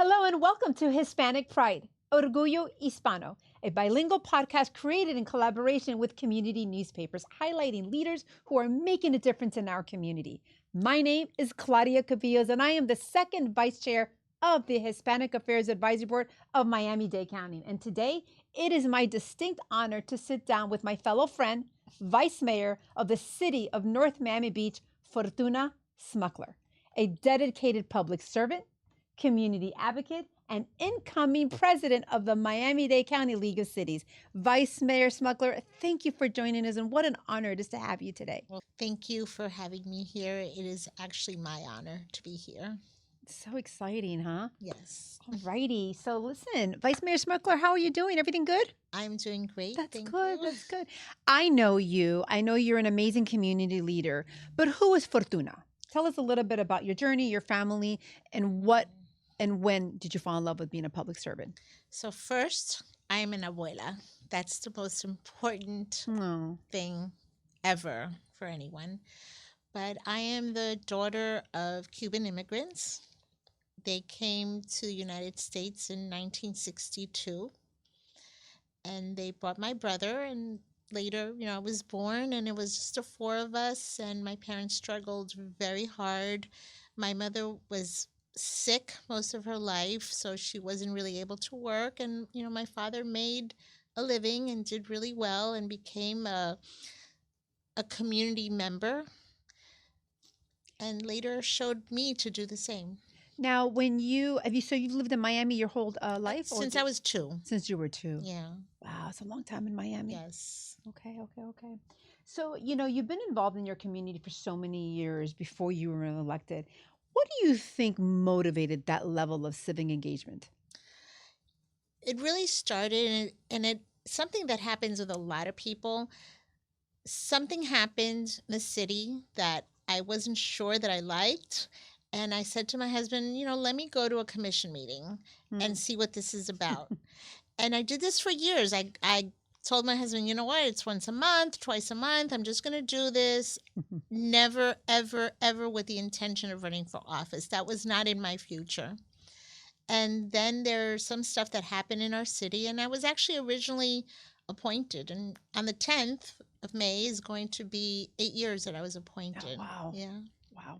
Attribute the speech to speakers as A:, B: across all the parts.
A: Hello and welcome to Hispanic Pride, Orgullo Hispano, a bilingual podcast created in collaboration with community newspapers, highlighting leaders who are making a difference in our community. My name is Claudia Cubillos, and I am the second vice chair of the Hispanic Affairs Advisory Board of Miami-Dade County. And today, it is my distinct honor to sit down with my fellow friend, Vice Mayor of the City of North Miami Beach, Fortuna Smukler, a dedicated public servant, community advocate, and incoming president of the Miami-Dade County League of Cities. Vice Mayor Smukler, thank you for joining us, and what an honor it is to have you today.
B: Well, thank you for having me here. It is actually my honor to be here.
A: So exciting, huh?
B: Yes.
A: All righty. So listen, Vice Mayor Smukler, how are you doing? Everything good?
B: I'm doing great.
A: That's
B: Thank
A: good.
B: you.
A: That's good. I know you. I know you're an amazing community leader, but who is Fortuna? Tell us a little bit about your journey, your family, and what and when did you fall in love with being a public servant?
B: So first, I'm an abuela. That's the most important
A: Oh.
B: thing ever for anyone. But I am the daughter of Cuban immigrants. They came to the United States in 1962, and they brought my brother, and later, I was born, and it was just the four of us, and my parents struggled very hard. My mother was sick most of her life, so she wasn't really able to work, and my father made a living and did really well and became a community member, and later showed me to do the same.
A: Now, when so you've lived in Miami your whole life?
B: Since I was 2.
A: Since you were 2.
B: Yeah.
A: Wow, it's a long time in Miami.
B: Yes.
A: Okay. So, you've been involved in your community for so many years before you were elected. What do you think motivated that level of civic engagement?
B: It really started, and it something that happens with a lot of people. Something happened in the city that I wasn't sure that I liked. And I said to my husband, let me go to a commission meeting and see what this is about. And I did this for years. I told my husband, you know what, it's once a month, twice a month. I'm just going to do this. Never, ever, ever with the intention of running for office. That was not in my future. And then there's some stuff that happened in our city. And I was actually originally appointed. And on the 10th of May is going to be 8 years that I was appointed.
A: Oh, wow.
B: Yeah.
A: Wow.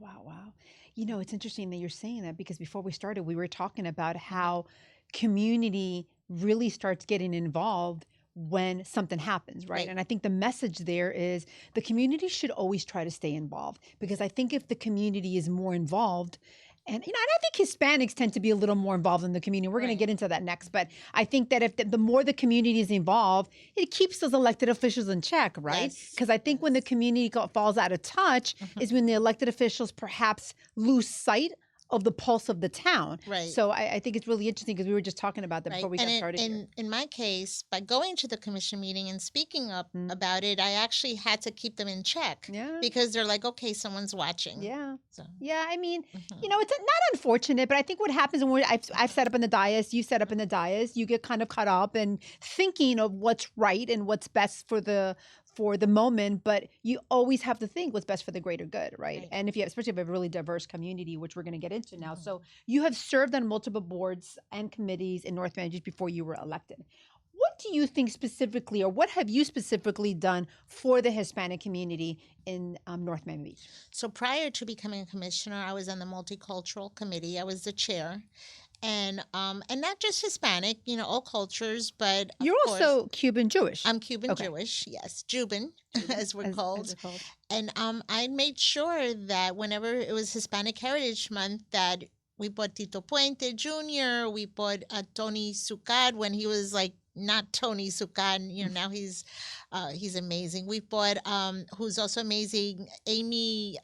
A: It's interesting that you're saying that because before we started, we were talking about how community really starts getting involved when something happens, right? And I think the message there is the community should always try to stay involved, because I think if the community is more involved, and I think Hispanics tend to be a little more involved in the community. We're going to get into that next, but I think that if the more the community is involved, it keeps those elected officials in check, right? Because I think when the community falls out of touch is when the elected officials perhaps lose sight of the pulse of the town.
B: Right.
A: So I think it's really interesting because we were just talking about that before we got started.
B: In my case, by going to the commission meeting and speaking up about it, I actually had to keep them in check.
A: Yeah.
B: Because they're like, okay, someone's watching.
A: Yeah.
B: So.
A: Yeah. I mean, it's not unfortunate, but I think what happens when I've set up in the dais, you set up in the dais, you get kind of caught up in thinking of what's right and what's best for the moment, but you always have to think what's best for the greater good, right? And especially if you have a really diverse community, which we're going to get into now. So you have served on multiple boards and committees in North Miami just before you were elected. What do you think specifically, or what have you specifically done for the Hispanic community in North Miami Beach?
B: So prior to becoming a commissioner, I was on the multicultural committee. I was the chair. And not just Hispanic, all cultures, but
A: you're also Cuban Jewish.
B: I'm Cuban Jewish, yes, Juban, as we're called. And I made sure that whenever it was Hispanic Heritage Month, that we bought Tito Puente Jr., we bought Tony Sucad when he was like not Tony Sucad, now he's amazing. We bought who's also amazing, Amy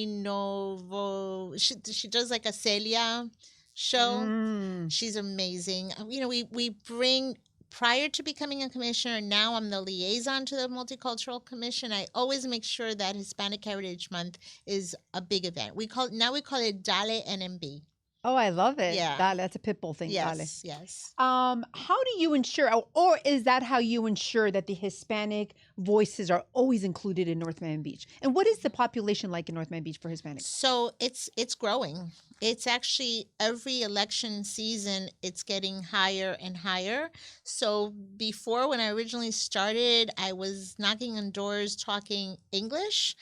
B: Novo. She does like a Celia show. She's amazing. We bring, prior to becoming a commissioner, now I'm the liaison to the Multicultural Commission. I always make sure that Hispanic Heritage Month is a big event. We call it Dale NMB.
A: Oh, I love it.
B: Yeah.
A: Dale, that's a pit bull thing. Dale.
B: Yes. Yes.
A: How do you ensure, or is that how you ensure that the Hispanic voices are always included in North Miami Beach? And what is the population like in North Miami Beach for Hispanics?
B: So it's growing. It's actually every election season it's getting higher and higher. So before, when I originally started, I was knocking on doors talking English.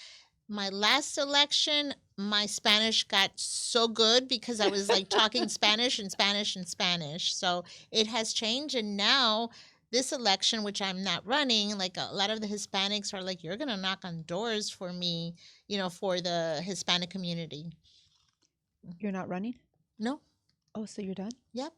B: My last election, my Spanish got so good because I was like talking Spanish and Spanish and Spanish. So it has changed. And now, this election, which I'm not running, like a lot of the Hispanics are like, you're going to knock on doors for me, for the Hispanic community.
A: You're not running?
B: No.
A: Oh, so you're done?
B: Yep.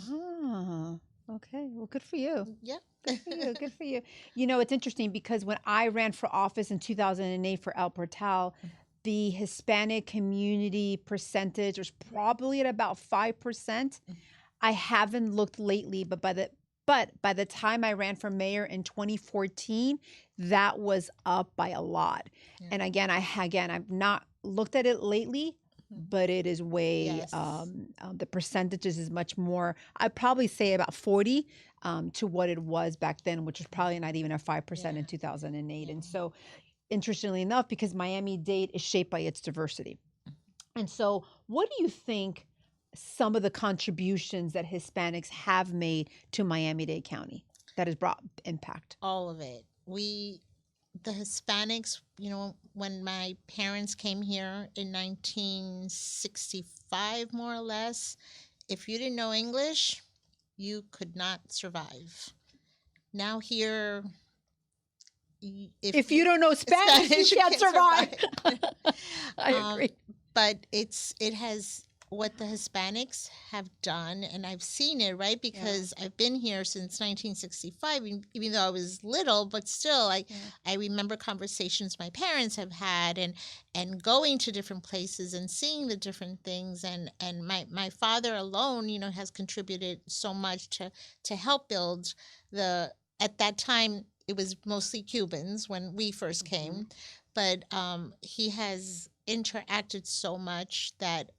A: Ah, okay. Well, good for you.
B: Yep.
A: Good for you. Good for you. It's interesting because when I ran for office in 2008 for El Portal, the Hispanic community percentage was probably at about 5%. I haven't looked lately, but by the time I ran for mayor in 2014, that was up by a lot.
B: Yeah.
A: And again, I've not looked at it lately, but it is way
B: Yes.
A: the percentages is much more. I'd probably say about 40 to what it was back then, which was probably not even at 5% in 2008. And so, interestingly enough, because Miami-Dade is shaped by its diversity. And so, what do you think some of the contributions that Hispanics have made to Miami-Dade County that has brought impact?
B: All of it. The Hispanics, when my parents came here in 1965, more or less, if you didn't know English, you could not survive. Now here,
A: if you don't know Spanish, you can't survive. I agree.
B: But what the Hispanics have done, and I've seen it, right? Because I've been here since 1965, even though I was little, but still, I remember conversations my parents have had, and going to different places and seeing the different things, and my father alone, has contributed so much to help build at that time, it was mostly Cubans when we first came, but he has interacted so much that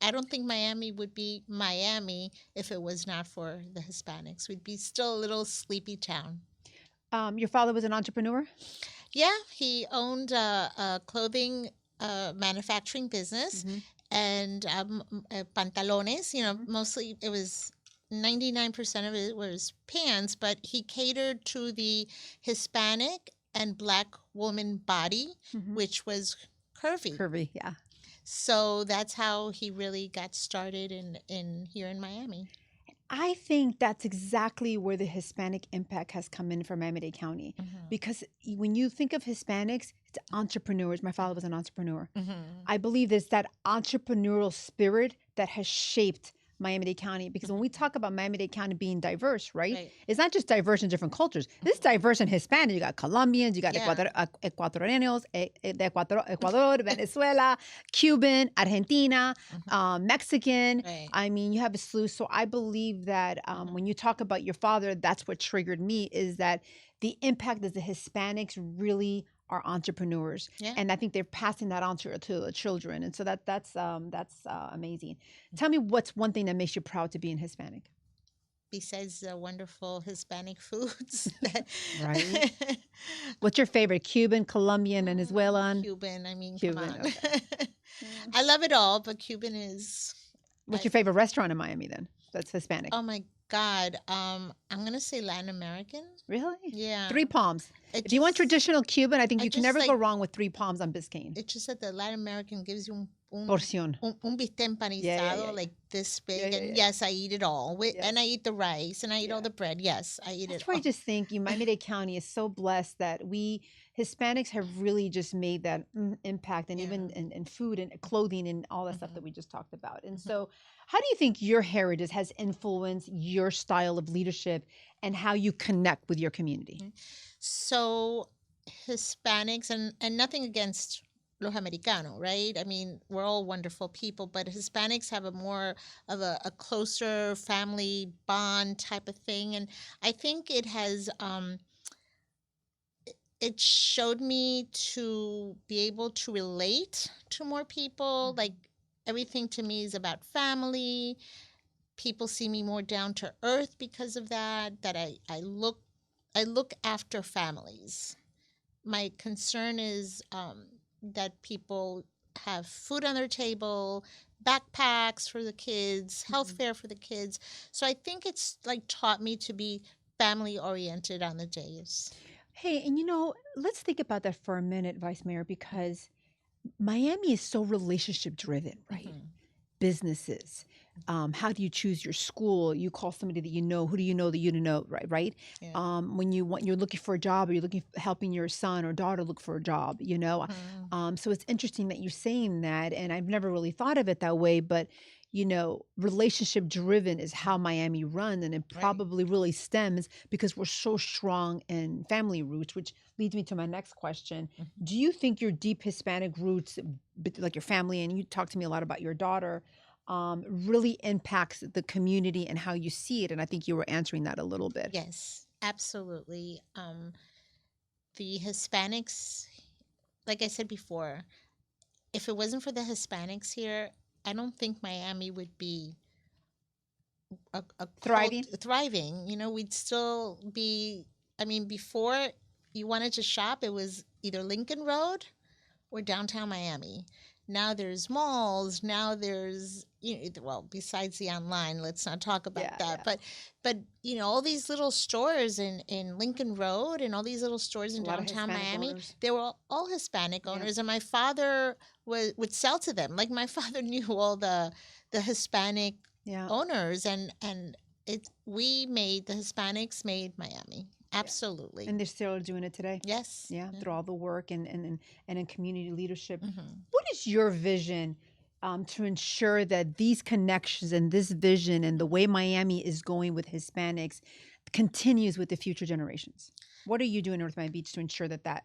B: I don't think Miami would be Miami if it was not for the Hispanics. We'd be still a little sleepy town.
A: Your father was an entrepreneur?
B: Yeah, he owned a clothing manufacturing business and pantalones. Mostly it was 99% of it was pants, but he catered to the Hispanic and Black woman body, which was curvy.
A: Curvy, yeah.
B: So that's how he really got started in here in Miami.
A: I think that's exactly where the Hispanic impact has come in for Miami-Dade County. Because when you think of Hispanics, it's entrepreneurs. My father was an entrepreneur. I believe there's that entrepreneurial spirit that has shaped Miami-Dade County. Because when we talk about Miami-Dade County being diverse, right? It's not just diverse in different cultures. This is diverse in Hispanic. You got Colombians, you got Ecuadorianos, Ecuador, Venezuela, Cuban, Argentina, Mexican. I mean, you have a slew. So I believe that when you talk about your father, that's what triggered me, is that the impact is the Hispanics really are entrepreneurs, and I think they're passing that on to the children, and so that's amazing. Tell me, what's one thing that makes you proud to be an Hispanic?
B: Besides the wonderful Hispanic foods,
A: right? What's your favorite? Cuban, Colombian, Venezuelan?
B: Cuban. I mean,
A: Cuban.
B: come on.
A: Okay.
B: I love it all, but Cuban is.
A: What's your favorite restaurant in Miami then? That's Hispanic.
B: Oh my God. I'm gonna say Latin American.
A: Really?
B: Yeah.
A: Three Palms. If you want traditional Cuban, I think you can never go wrong with Three Palms on Biscayne.
B: It's just that the Latin American gives you
A: porción.
B: Un bistec empanizado like this big. And yes, I eat it all. And I eat the rice and I eat all the bread. Yes, I eat it all.
A: That's why I just think Miami-Dade County is so blessed that we Hispanics have really just made that impact, and even in food and clothing and all that stuff that we just talked about. And so how do you think your heritage has influenced your style of leadership and how you connect with your community?
B: So Hispanics, and nothing against los Americanos, right? I mean, we're all wonderful people, but Hispanics have a more of a closer family bond type of thing. And I think it has, it showed me to be able to relate to more people, like everything to me is about family. People see me more down to earth because of that, that I look after families. My concern is that people have food on their table, backpacks for the kids, health fare for the kids. So I think it's like taught me to be family oriented on the days.
A: Hey, and let's think about that for a minute, Vice Mayor, because Miami is so relationship driven, right?
B: Mhm.
A: Businesses. How do you choose your school? You call somebody that you know. Who do you know that you don't know? Right, right.
B: Yeah.
A: When you're looking for a job, or you're helping your son or daughter look for a job. So it's interesting that you're saying that, and I've never really thought of it that way. But relationship driven is how Miami runs, and it
B: Right.
A: probably really stems because we're so strong in family roots, which leads me to my next question. Do you think your deep Hispanic roots, like your family, and you talk to me a lot about your daughter, really impacts the community and how you see it? And I think you were answering that a little bit.
B: Yes, absolutely. The Hispanics, like I said before, if it wasn't for the Hispanics here, I don't think Miami would be a
A: Thriving?
B: thriving. You know, we'd still be. I mean, before you wanted to shop, it was either Lincoln Road or downtown Miami. Now there's malls. Now there's well, besides the online, let's not talk about
A: Yeah,
B: that.
A: yeah.
B: But all these little stores in Lincoln Road and all these little stores in
A: A lot of
B: downtown
A: Hispanic
B: Miami,
A: owners.
B: they were all Hispanic
A: Yeah.
B: owners, and my father would sell to them. Like my father knew all the Hispanic
A: Yeah.
B: owners, and we made the Hispanics made Miami. Absolutely.
A: And they're still doing it today.
B: Yes.
A: Yeah, through all the work and in community leadership.
B: Mhm.
A: What is your vision to ensure that these connections and this vision and the way Miami is going with Hispanics continues with the future generations? What are you doing in North Miami Beach to ensure that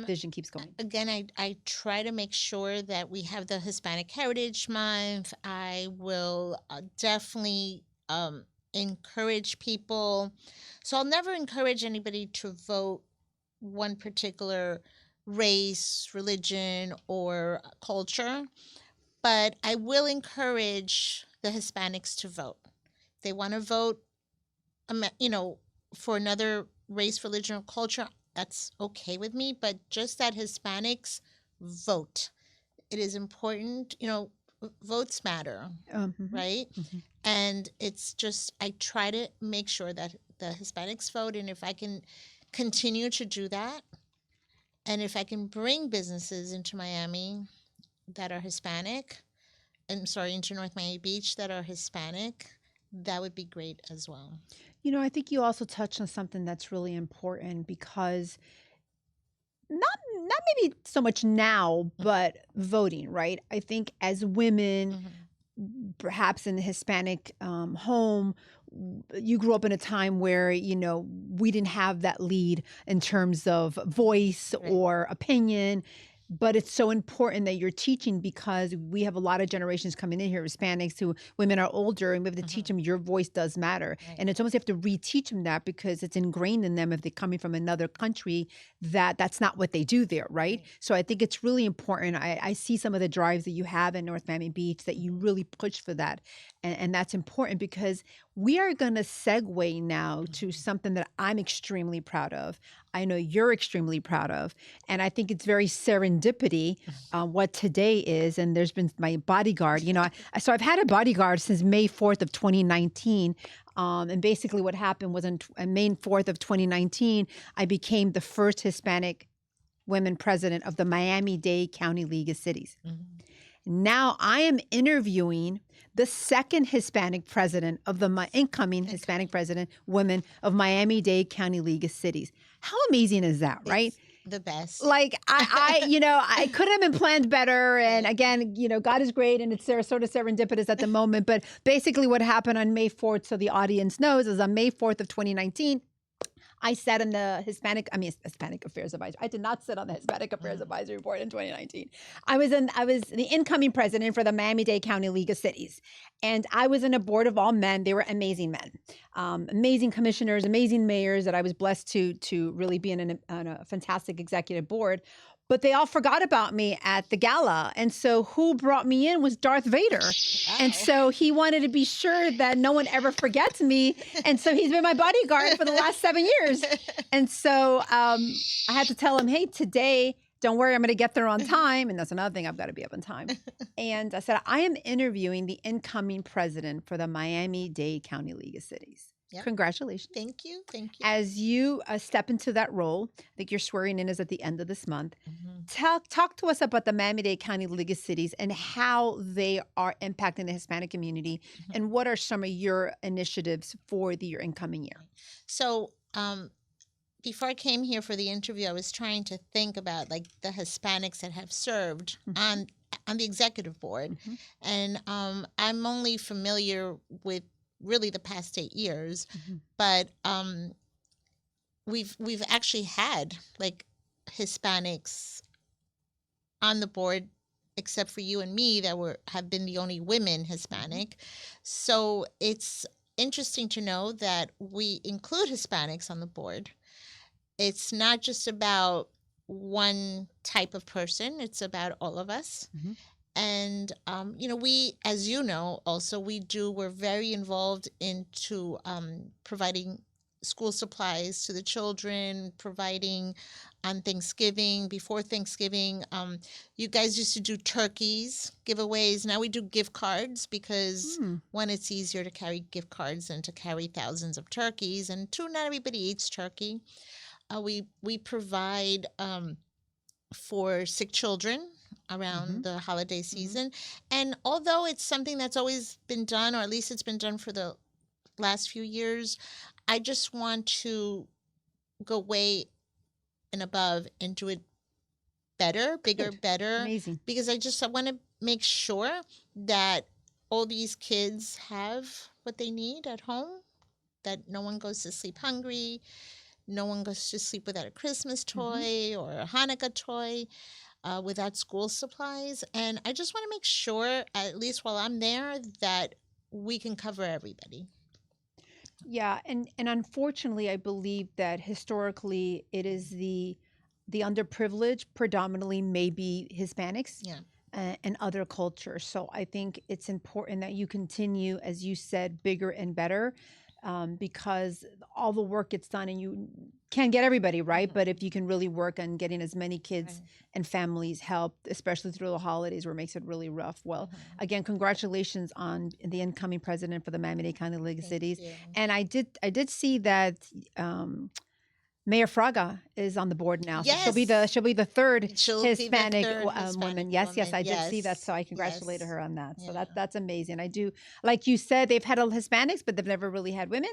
A: vision keeps going?
B: Again, I try to make sure that we have the Hispanic Heritage Month. I will definitely encourage people. So I'll never encourage anybody to vote one particular race, religion, or culture, but I will encourage the Hispanics to vote. If they want to vote, for another race, religion, or culture, that's okay with me. But just that Hispanics vote. It is important. Votes matter, right? And it's just I try to make sure that the Hispanics vote, and if I can continue to do that, and if I can bring businesses into Miami that are Hispanic, into North Miami Beach that are Hispanic, that would be great as well.
A: I think you also touched on something that's really important because not maybe so much now, but voting, right? I think as women, perhaps in the Hispanic home, you grew up in a time where we didn't have that lead in terms of voice or opinion. But it's so important that you're teaching because we have a lot of generations coming in here, Hispanics, who women are older, and we have to teach them your voice does matter.
B: Right.
A: And it's almost you have to reteach them that because it's ingrained in them if they're coming from another country that's not what they do there, right? So I think it's really important. I see some of the drives that you have in North Miami Beach that you really push for that. And that's important because we are going to segue now to something that I'm extremely proud of. I know you're extremely proud of. And I think it's very serendipity what today is. And there's been my bodyguard, so I've had a bodyguard since May 4th of 2019. And basically what happened was on May 4th of 2019, I became the first Hispanic women president of the Miami-Dade County League of Cities. Now I am interviewing the second Hispanic president of the incoming Hispanic president, women of Miami-Dade County League of Cities. How amazing is that, right?
B: It's the best.
A: Like I couldn't have been planned better. And again, God is great and it's sort of serendipitous at the moment. But basically what happened on May 4th, so the audience knows, is on May 4th of 2019, I sat in the Hispanic Affairs Advisory. I did not sit on the Hispanic Affairs Advisory Board in 2019. I was the incoming president for the Miami-Dade County League of Cities. And I was in a board of all men. They were amazing men, amazing commissioners, amazing mayors that I was blessed to really be in a fantastic executive board. but they all forgot about me at the gala. And so who brought me in was Darth Vader.
B: Wow.
A: And so he wanted to be sure that no one ever forgets me. And so he's been my bodyguard for the last 7 years. And so I had to tell him, hey, today, don't worry, I'm going to get there on time. And that's another thing, I've got to be up on time. And I said, I am interviewing the incoming president for the Miami-Dade County League of Cities. Yep. Congratulations.
B: Thank you. Thank you.
A: As you step into that role, I think your swearing in is at the end of this month. Talk to us about the Miami-Dade County League of Cities and how they are impacting the Hispanic community, and what are some of your initiatives for your incoming year?
B: So before I came here for the interview, I was trying to think about like the Hispanics that have served on the executive board. And I'm only familiar with really the past 8 years, but we've actually had like Hispanics on the board, except for you and me that have been the only women Hispanic. So it's interesting to know that we include Hispanics on the board. It's not just about one type of person, it's about all of us. And, we, as you know, also, we're very involved into providing school supplies to the children, providing on Thanksgiving, before Thanksgiving. You guys used to do turkeys, giveaways. Now we do gift cards because, one, it's easier to carry gift cards than to carry thousands of turkeys. And two, not everybody eats turkey. We provide for sick children around the holiday season. And although it's something that's always been done, or at least it's been done for the last few years, I just want to go way and above and do it better, bigger, better.
A: Amazing.
B: Because I want to make sure that all these kids have what they need at home, that no one goes to sleep hungry, no one goes to sleep without a Christmas toy or a Hanukkah toy. Without school supplies. And I just want to make sure, at least while I'm there, that we can cover everybody.
A: Yeah, and unfortunately, I believe that historically it is the underprivileged, predominantly maybe Hispanics, and other cultures. So I think it's important that you continue, as you said, bigger and better, because all the work gets done, and you can't get everybody right, but if you can really work on getting as many kids and families helped, especially through the holidays where it makes it really rough. Well, again, congratulations on the incoming president for the Miami-Dade County League of Cities. And I did see that Mayor Fraga is on the board now.
B: Yes.
A: So she'll be the third Hispanic
B: Hispanic
A: woman. Yes, I did see that. So I congratulated her on that. So that's amazing. I do, like you said, they've had Hispanics, but they've never really had women.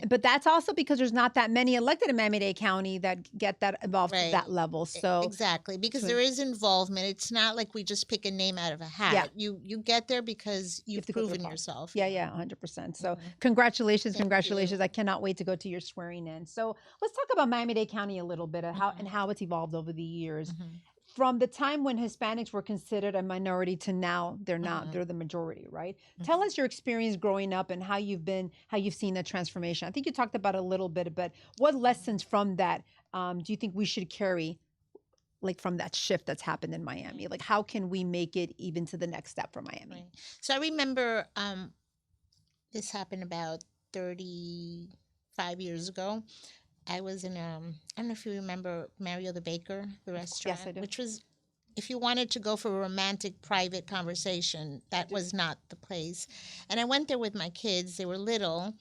A: But that's also because there's not that many elected in Miami-Dade County that get that involved at that level. So
B: exactly, because there is involvement. It's not like we just pick a name out of a hat. You get there because you've proven yourself.
A: 100%. So congratulations. I cannot wait to go to your swearing in. So let's talk about Miami-Dade County a little bit, how it's evolved over the years. From the time when Hispanics were considered a minority to now they're not, they're the majority, right? Tell us your experience growing up and how you've seen that transformation. I think you talked about it a little bit, but what lessons from that do you think we should carry, like from that shift that's happened in Miami? Like how can we make it even to the next step for Miami?
B: So I remember this happened about 35 years ago. I was in I don't know if you remember Mario the Baker, the restaurant.
A: Yes, I do.
B: Which was, if you wanted to go for a romantic private conversation, that was not the place. And I went there with my kids. They were little,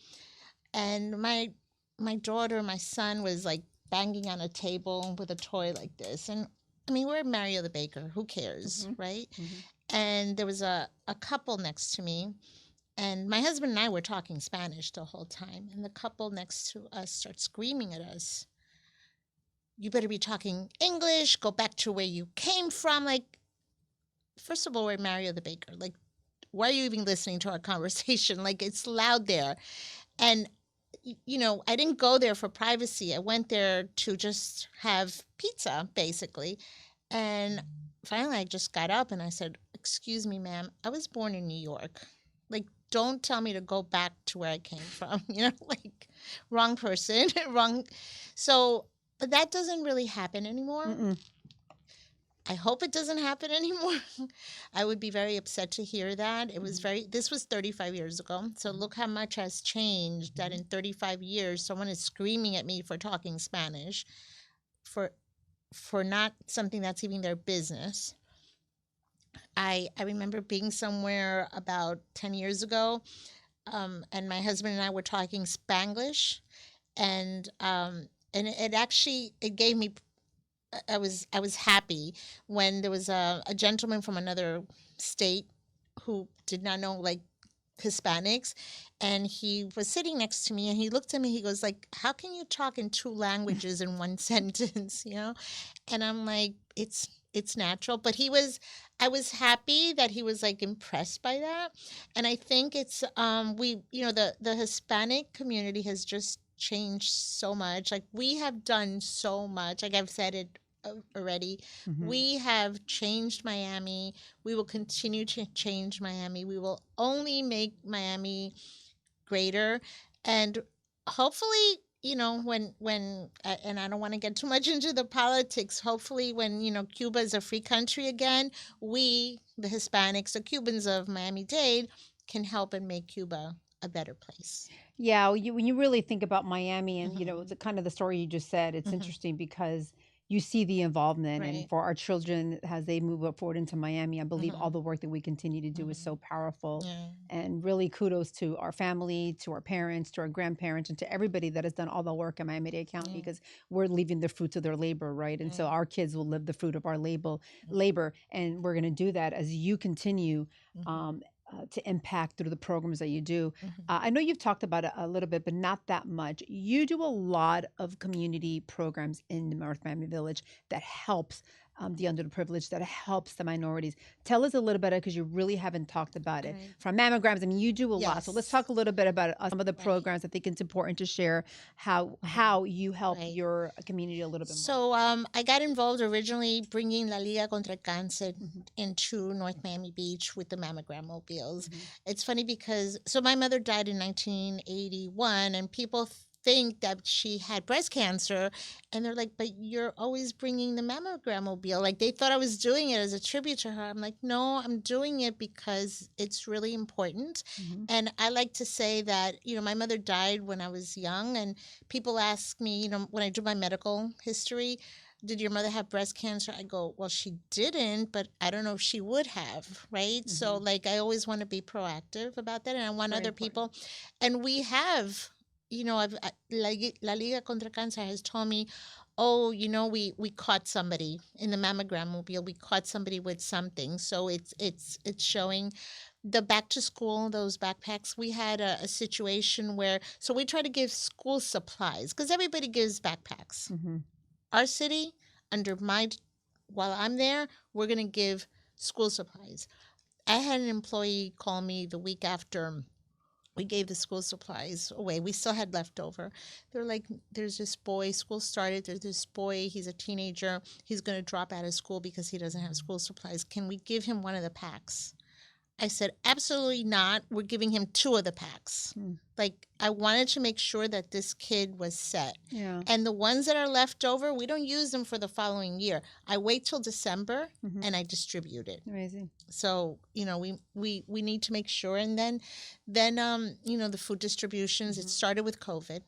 B: and my daughter, my son was like banging on a table with a toy like this. And I mean, we're at Mario the Baker. Who cares, right? And there was a couple next to me. And my husband and I were talking Spanish the whole time. And the couple next to us starts screaming at us, "You better be talking English. Go back to where you came from." Like, first of all, we're Mario the Baker. Like, why are you even listening to our conversation? Like, it's loud there. And, I didn't go there for privacy. I went there to just have pizza, basically. And finally, I just got up and I said, "Excuse me, ma'am. I was born in New York. Like, don't tell me to go back to where I came from," like wrong person, wrong. So, but that doesn't really happen anymore. I hope it doesn't happen anymore. I would be very upset to hear that. It was this was 35 years ago. So look how much has changed that in 35 years someone is screaming at me for talking Spanish for not something that's even their business. I remember being somewhere about 10 years ago, and my husband and I were talking Spanglish, and it actually it gave me I was happy when there was a gentleman from another state who did not know like Hispanics, and he was sitting next to me and he looked at me, he goes like, how can you talk in two languages in one sentence, you know? And I'm like, it's natural. But I was happy that he was like impressed by that. And I think it's we you know the Hispanic community has just changed so much. Like we have done so much. Like I've said it already. We have changed Miami. We will continue to change Miami. We will only make Miami greater, and hopefully, and I don't want to get too much into the politics. Hopefully, when Cuba is a free country again, we, the Hispanics, the Cubans of Miami-Dade, can help and make Cuba a better place.
A: Yeah, when you really think about Miami and the kind of the story you just said, it's interesting because you see the involvement, and
B: Right.
A: for our children as they move up forward into Miami, I believe all the work that we continue to do is so powerful.
B: Yeah.
A: And really kudos to our family, to our parents, to our grandparents, and to everybody that has done all the work in Miami-Dade County, because we're leaving the fruits of their labor, right? And so our kids will live the fruit of our labor, and we're going to do that as you continue to impact through the programs that you do. I know you've talked about it a little bit, but not that much. You do a lot of community programs in the North Miami Village that helps the underprivileged, that helps the minorities. Tell us a little bit, because you really haven't talked about it.
B: Right.
A: From mammograms, I mean, you do a lot. So let's
B: Yes.
A: talk a little bit about some of the
B: Right.
A: programs. I think it's important to share how you help
B: Right.
A: your community a little bit more.
B: So I got involved originally bringing La Liga contra el Cáncer into North Miami Beach with the mammogram mobiles. It's funny because my mother died in 1981, and people think that she had breast cancer, and they're like, but you're always bringing the mammogram mobile. Like they thought I was doing it as a tribute to her. I'm like, no, I'm doing it because it's really important. And I like to say that my mother died when I was young, and people ask me, when I do my medical history, did your mother have breast cancer? I go, well, she didn't, but I don't know if she would have, right? So like I always want to be proactive about that, and I want
A: Very
B: other
A: important.
B: people. And we have, La Liga contra Cancer has told me, oh, we caught somebody in the mammogram mobile. We caught somebody with something. So it's showing the back to school, those backpacks. We had a situation where, so we try to give school supplies because everybody gives backpacks. Our city, while I'm there, we're going to give school supplies. I had an employee call me the week after we gave the school supplies away. We still had leftover. They're like, there's this boy, school started. There's this boy, he's a teenager. He's going to drop out of school because he doesn't have school supplies. Can we give him one of the packs? I said, absolutely not. We're giving him 2 of the packs. Like, I wanted to make sure that this kid was set.
A: Yeah.
B: And the ones that are left over, we don't use them for the following year. I wait till December and I distribute it.
A: Amazing.
B: So, we need to make sure. And then the food distributions, it started with COVID.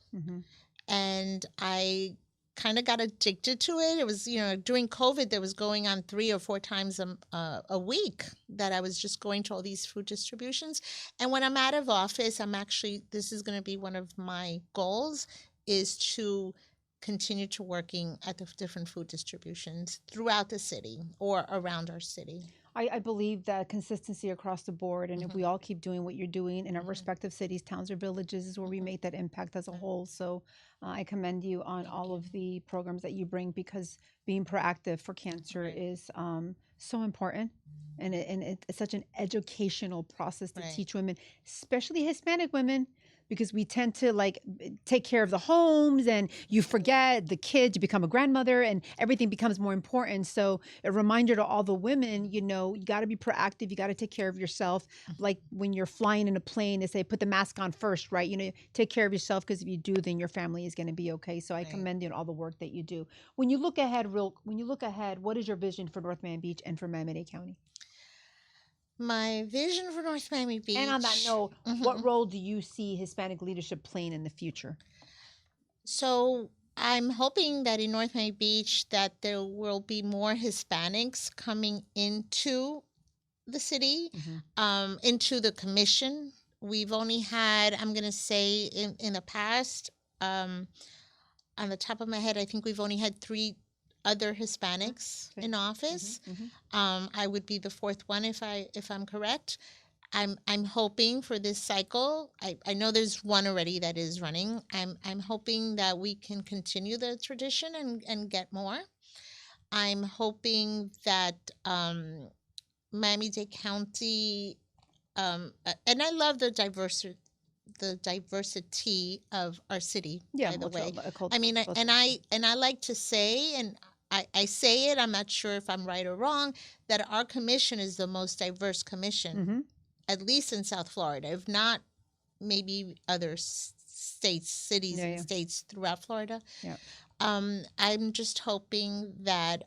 B: And I kind of got addicted to it. It was, during COVID, there was going on 3 or 4 times a week that I was just going to all these food distributions. And when I'm out of office, this is going to be one of my goals, is to continue to working at the different food distributions throughout the city or around our city.
A: I believe that consistency across the board, and if we all keep doing what you're doing in our respective cities, towns, or villages, is where we make that impact as a whole. So I commend you on all of the programs that you bring, because being proactive for cancer is so important. And it's such an educational process to teach women, especially Hispanic women, because we tend to like take care of the homes and you forget the kids, you become a grandmother and everything becomes more important. So a reminder to all the women, you know, you got to be proactive. You got to take care of yourself. Like when you're flying in a plane, they say, put the mask on first, right? You know, take care of yourself because if you do, then your family is going to be okay. So I commend you on all the work that you do. When you look ahead, what is your vision for North Miami Beach and for Miami-Dade County?
B: My vision for North Miami Beach.
A: And on that note, what role do you see Hispanic leadership playing in the future?
B: So I'm hoping that in North Miami Beach that there will be more Hispanics coming into the city, into the commission. We've only had, I'm going to say in the past, on the top of my head, I think we've only had 3 other Hispanics in office. I would be the 4th one if I'm correct. I'm hoping for this cycle. I know there's one already that is running. I'm hoping that we can continue the tradition and get more. I'm hoping that Miami-Dade County, and I love the diversity of our city. Yeah, by the way, I mean, and I like to say, and I say it, I'm not sure if I'm right or wrong, that our commission is the most diverse commission, at least in South Florida, if not maybe other states, cities and states throughout Florida. Yeah. I'm just hoping that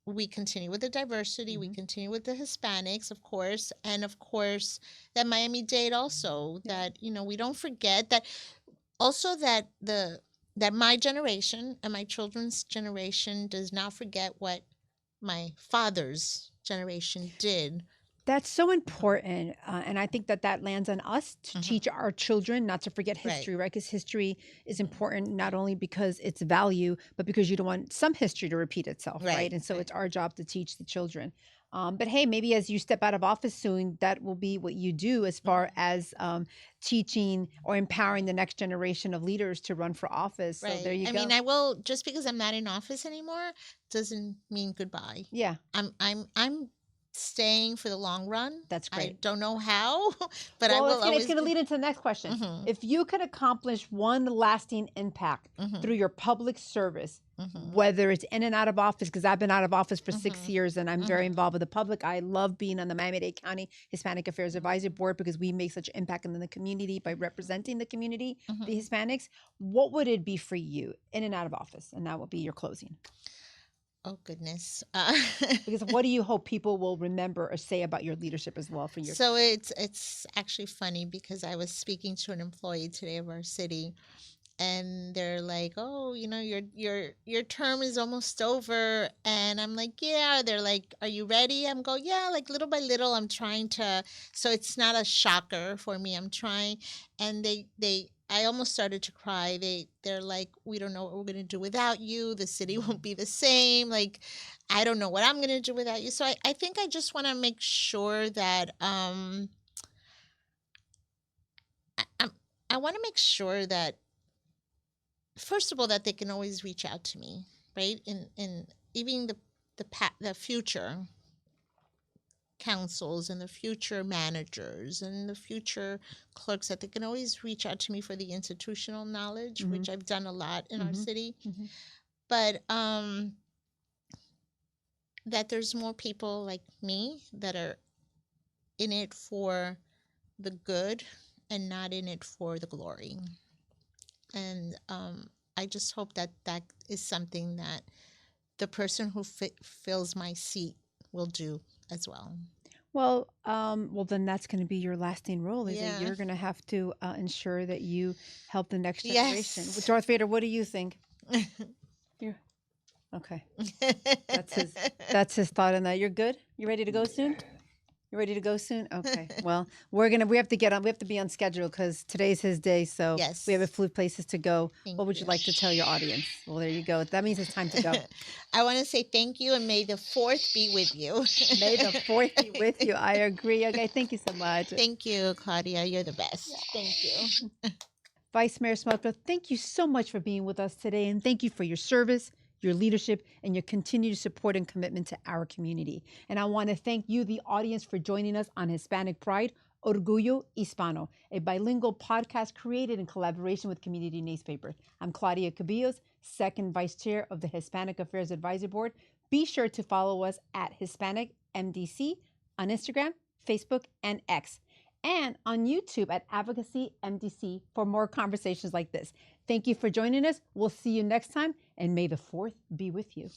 B: we continue with the diversity, we continue with the Hispanics, of course, and of course that Miami-Dade also, that, you know, we don't forget that also that my generation and my children's generation does not forget what my father's generation did.
A: That's so important. And I think that lands on us to teach our children not to forget history, right? Because history is important not only because it's value, but because you don't want some history to repeat itself, right? And so it's our job to teach the children. But hey, maybe as you step out of office soon, that will be what you do as far as teaching or empowering the next generation of leaders to run for office. So there you go.
B: I mean, I will, just because I'm not in office anymore doesn't mean goodbye.
A: Yeah.
B: I'm staying for the long run.
A: That's great.
B: I don't know how, but I will always.
A: It's going to lead into the next question. If you could accomplish one lasting impact through your public service, whether it's in and out of office, because I've been out of office for 6 years and I'm very involved with the public. I love being on the Miami-Dade County Hispanic Affairs Advisory Board because we make such impact in the community by representing the community, the Hispanics. What would it be for you in and out of office? And that would be your closing.
B: Oh, goodness.
A: Because what do you hope people will remember or say about your leadership as well for your?
B: So it's actually funny because I was speaking to an employee today of our city, and they're like, "Oh, you know, your term is almost over," and I'm like, "Yeah." They're like, "Are you ready?" I'm going, "Yeah." Like little by little, I'm trying to. So it's not a shocker for me. I'm trying, and I almost started to cry. They're like, "We don't know what we're going to do without you. The city won't be the same. Like, I don't know what I'm going to do without you." So I think I just want to make sure that I want to make sure that, first of all, that they can always reach out to me, right? In even the future councils and the future managers and the future clerks, that they can always reach out to me for the institutional knowledge, which I've done a lot in our city. But that there's more people like me that are in it for the good and not in it for the glory. And I just hope that is something that the person who fills my seat will do as well.
A: Well, then that's going to be your lasting role. Is that you're going to have to ensure that you help the next generation. Yes. Darth Vader, what do you think? Okay, that's his thought on that. You're good. You ready to go soon? You ready to go soon? Okay. Well, we have to be on schedule because today's his day. So we have a few places to go. What would you like to tell your audience? Well, there you go. That means it's time to go.
B: I want to say thank you, and may the 4th be with you.
A: May the 4th be with you. I agree. Okay. Thank you so much.
B: Thank you, Claudia. You're the best.
A: Yeah, thank you. Vice Mayor Smukler, thank you so much for being with us today. And thank you for your service, your leadership, and your continued support and commitment to our community. And I want to thank you, the audience, for joining us on Hispanic Pride, Orgullo Hispano, a bilingual podcast created in collaboration with community newspapers. I'm Claudia Cubillos, second vice chair of the Hispanic Affairs Advisory Board. Be sure to follow us at Hispanic MDC on Instagram, Facebook, and X, and on YouTube at Advocacy MDC for more conversations like this. Thank you for joining us. We'll see you next time, and may the 4th be with you.